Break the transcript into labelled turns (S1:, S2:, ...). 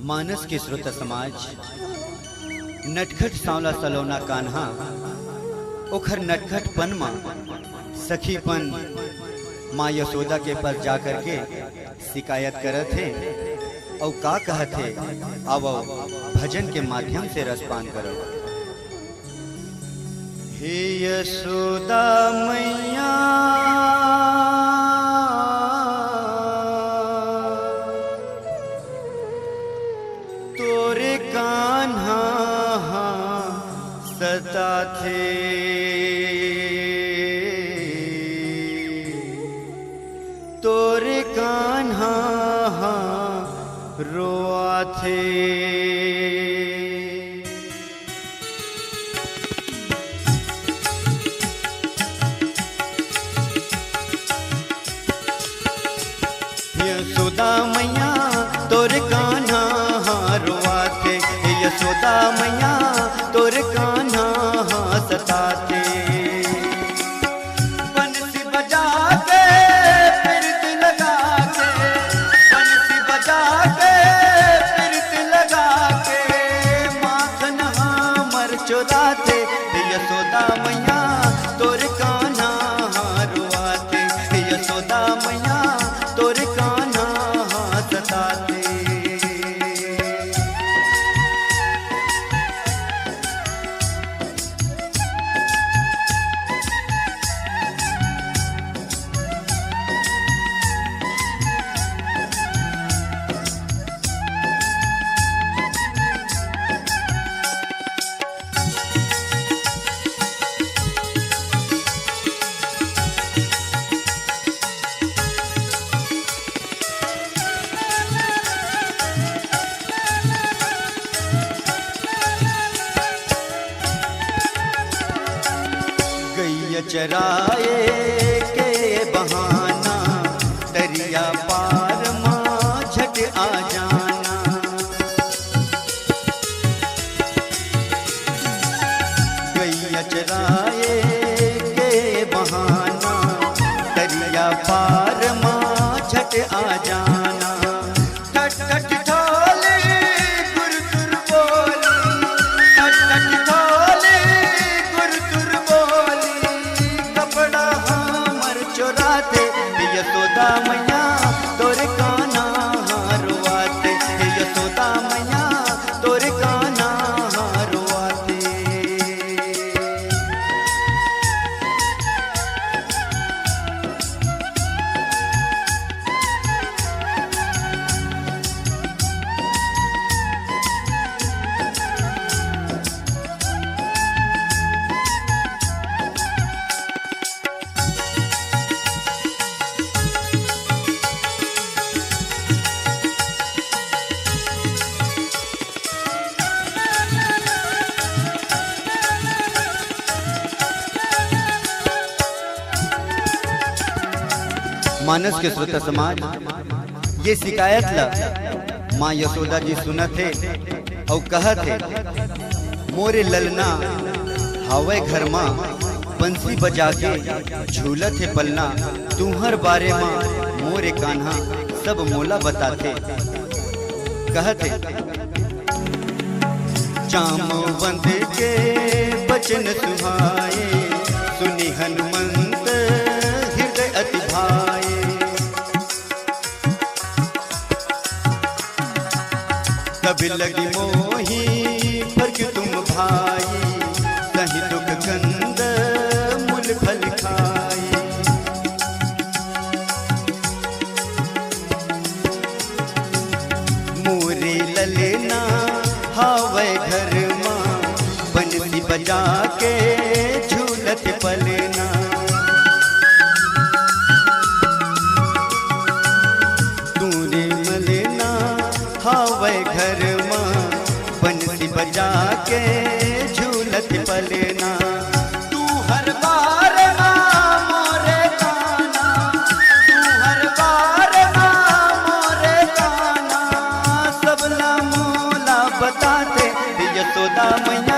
S1: मानस के श्रोत समाज नटखट सांवला सलोना कान्हा ओखर नटखटपन मां सखीपन माँ यशोदा के पास जाकर के शिकायत करत थे और का कहत थे। अब भजन के माध्यम से रसपान करो। हे यशोदा मैया तोरे कान्हा सता थे, तोरे कान्हा रोआ थे। यशोदा मैया तोरे कान्हा रोआ थे, यशोदा मैया तोरे कान्हा सताते। बंसी बजा के पिरत लगा के, बंसी बजा के पिरत लगा के माखन हमर चुराते। यशोदा मैया तोरे कान्हा रोआते, यशोदा मैया तोरे कान्हा सताते। चराए के बहाना दरिया पार माँ झट आ जाना। गैया चराए के बहाना दरिया पार माँ झट आ जाना। ठट ठट ठोले गुरतुर बोली, ठट ठट ठोले गुरतुर बोली कपड़ा हमर चोराते। यशोदा मैया तोरे कान्हा रोआते, यशोदा मैया तोरे कान्हा रोआते। मानस के श्रोता समाज ये शिकायत ला माँ यशोदा जी सुनत थे और कहत थे। मोरे ललना हवे घर माँ बंसी बजा के झूलत है पलना। तुम्हर बारे माँ मोरे कान्हा सब मोला बताते। कहते जामवंत के बचन सुहाए, सुनी हनुमंत हृदय अति भाए। कभी लगी मोही फर्क तुम भाई, सही दुख कंद मूल फल खाई। मोरे ललना हावे घर माँ बंसी बजा के झूलत पलना। तूने मलना हावे घर माँ बंसी बजा के झूलत पलना। तू हर बार माँ मोरे कान्हा, तू हर बार माँ मोरे कान्हा सबला मोला बताते। यशोदा मैया